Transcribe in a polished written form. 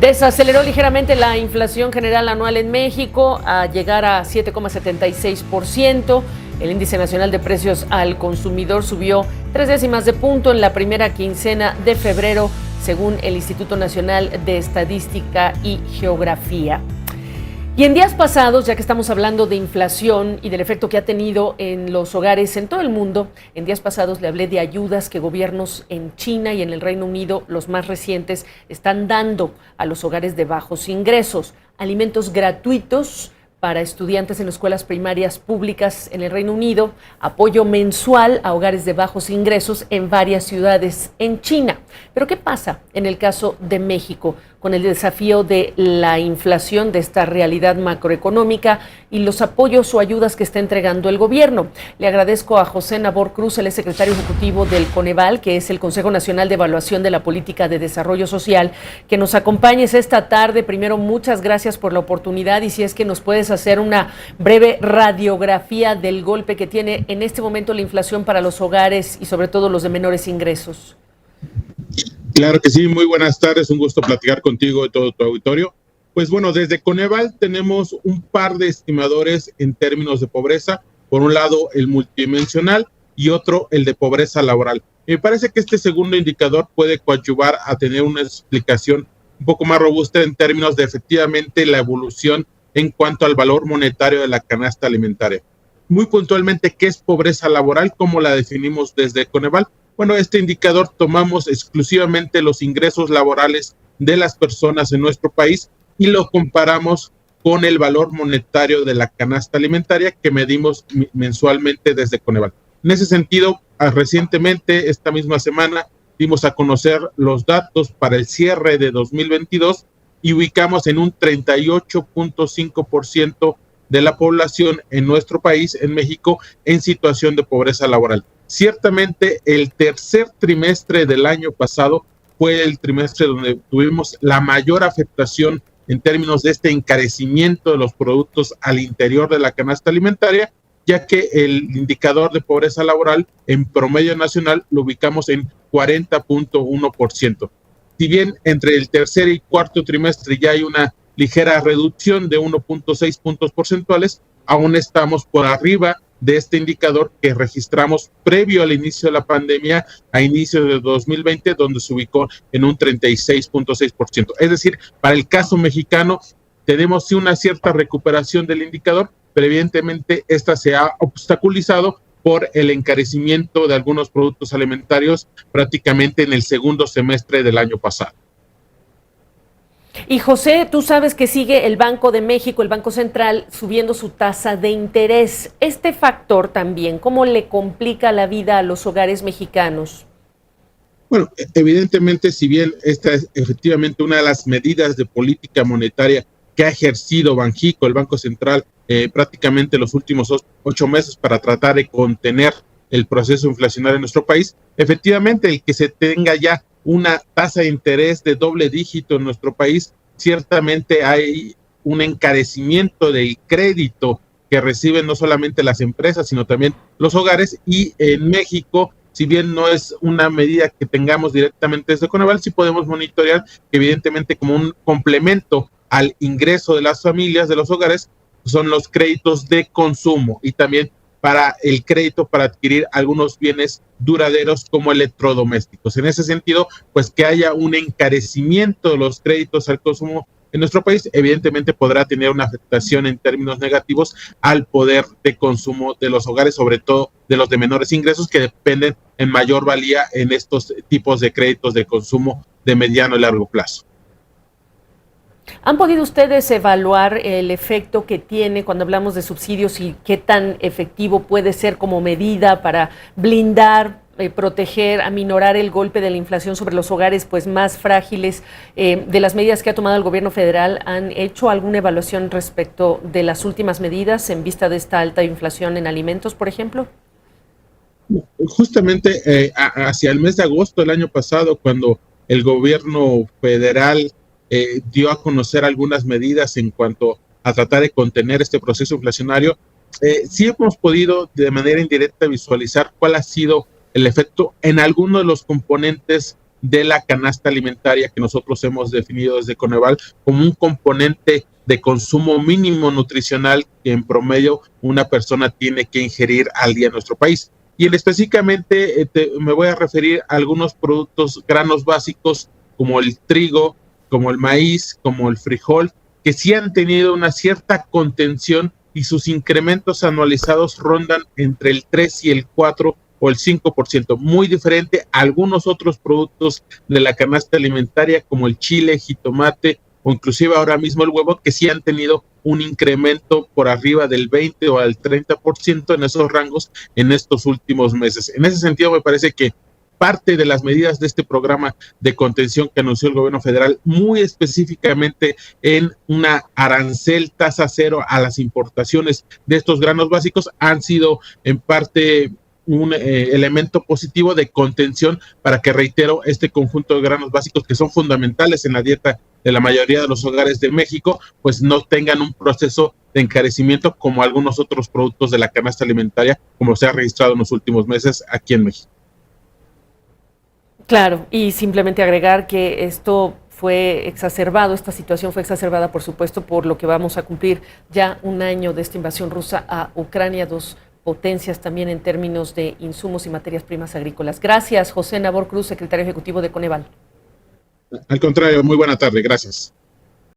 Desaceleró ligeramente la inflación general anual en México a llegar a 7,76%. El índice nacional de precios al consumidor subió 0,3 de punto en la primera quincena de febrero, según el Instituto Nacional de Estadística y Geografía. Y en días pasados, ya que estamos hablando de inflación y del efecto que ha tenido en los hogares en todo el mundo, en días pasados le hablé de ayudas que gobiernos en China y en el Reino Unido, los más recientes, están dando a los hogares de bajos ingresos. Alimentos gratuitos para estudiantes en escuelas primarias públicas en el Reino Unido, apoyo mensual a hogares de bajos ingresos en varias ciudades en China. Pero ¿qué pasa en el caso de México con el desafío de la inflación, de esta realidad macroeconómica y los apoyos o ayudas que está entregando el gobierno? Le agradezco a José Nabor Cruz, el secretario ejecutivo del Coneval, que es el Consejo Nacional de Evaluación de la Política de Desarrollo Social, que nos acompañes esta tarde. Primero, muchas gracias por la oportunidad y si es que nos puedes hacer una breve radiografía del golpe que tiene en este momento la inflación para los hogares y sobre todo los de menores ingresos. Claro que sí, muy buenas tardes, un gusto platicar contigo y todo tu auditorio. Pues bueno, desde Coneval tenemos un par de estimadores en términos de pobreza, por un lado el multidimensional y otro el de pobreza laboral. Me parece que este segundo indicador puede coadyuvar a tener una explicación un poco más robusta en términos de efectivamente la evolución en cuanto al valor monetario de la canasta alimentaria. Muy puntualmente, ¿qué es pobreza laboral? ¿Cómo la definimos desde Coneval? Bueno, este indicador tomamos exclusivamente los ingresos laborales de las personas en nuestro país y lo comparamos con el valor monetario de la canasta alimentaria que medimos mensualmente desde Coneval. En ese sentido, recientemente, esta misma semana, dimos a conocer los datos para el cierre de 2022 y ubicamos en un 38.5% de la población en nuestro país, en México, en situación de pobreza laboral. Ciertamente, el tercer trimestre del año pasado fue el trimestre donde tuvimos la mayor afectación en términos de este encarecimiento de los productos al interior de la canasta alimentaria, ya que el indicador de pobreza laboral en promedio nacional lo ubicamos en 40.1%. Si bien entre el tercer y cuarto trimestre ya hay una ligera reducción de 1.6 puntos porcentuales, aún estamos por arriba de este indicador que registramos previo al inicio de la pandemia, a inicio de 2020, donde se ubicó en un 36.6%. Es decir, para el caso mexicano, tenemos sí una cierta recuperación del indicador, pero evidentemente esta se ha obstaculizado por el encarecimiento de algunos productos alimentarios prácticamente en el segundo semestre del año pasado. Y José, tú sabes que sigue el Banco de México, el Banco Central, subiendo su tasa de interés. Este factor también, ¿cómo le complica la vida a los hogares mexicanos? Bueno, evidentemente, si bien esta es efectivamente una de las medidas de política monetaria que ha ejercido Banxico, el Banco Central, prácticamente los últimos 8 meses para tratar de contener el proceso inflacionario en nuestro país, efectivamente el que se tenga ya una tasa de interés de doble dígito en nuestro país, ciertamente hay un encarecimiento del crédito que reciben no solamente las empresas, sino también los hogares, y en México, si bien no es una medida que tengamos directamente desde Coneval, sí podemos monitorear que evidentemente como un complemento al ingreso de las familias, de los hogares, son los créditos de consumo y también para el crédito para adquirir algunos bienes duraderos como electrodomésticos. En ese sentido, pues que haya un encarecimiento de los créditos al consumo en nuestro país, evidentemente podrá tener una afectación en términos negativos al poder de consumo de los hogares, sobre todo de los de menores ingresos, que dependen en mayor valía en estos tipos de créditos de consumo de mediano y largo plazo. ¿Han podido ustedes evaluar el efecto que tiene cuando hablamos de subsidios y qué tan efectivo puede ser como medida para blindar, proteger, aminorar el golpe de la inflación sobre los hogares pues más frágiles? De las medidas que ha tomado el gobierno federal, ¿han hecho alguna evaluación respecto de las últimas medidas en vista de esta alta inflación en alimentos, por ejemplo? Justamente hacia el mes de agosto del año pasado, cuando el gobierno federal dio a conocer algunas medidas en cuanto a tratar de contener este proceso inflacionario, sí hemos podido de manera indirecta visualizar cuál ha sido el efecto en algunos de los componentes de la canasta alimentaria que nosotros hemos definido desde Coneval como un componente de consumo mínimo nutricional que en promedio una persona tiene que ingerir al día en nuestro país. Y específicamente me voy a referir a algunos productos, granos básicos como el trigo, como el maíz, como el frijol, que sí han tenido una cierta contención y sus incrementos anualizados rondan entre el 3 y el 4 o el 5%, muy diferente a algunos otros productos de la canasta alimentaria como el chile, jitomate o inclusive ahora mismo el huevo, que sí han tenido un incremento por arriba del 20 o al 30% en esos rangos en estos últimos meses. En ese sentido, me parece que parte de las medidas de este programa de contención que anunció el gobierno federal, muy específicamente en una arancel tasa cero a las importaciones de estos granos básicos, han sido en parte un elemento positivo de contención para que, reitero, este conjunto de granos básicos que son fundamentales en la dieta de la mayoría de los hogares de México, pues no tengan un proceso de encarecimiento como algunos otros productos de la canasta alimentaria, como se ha registrado en los últimos meses aquí en México. Claro, y simplemente agregar que esto fue exacerbado, esta situación fue exacerbada, por supuesto, por lo que vamos a cumplir ya un año de esta invasión rusa a Ucrania, dos potencias también en términos de insumos y materias primas agrícolas. Gracias, José Nabor Cruz, secretario ejecutivo de Coneval. Al contrario, muy buena tarde, gracias.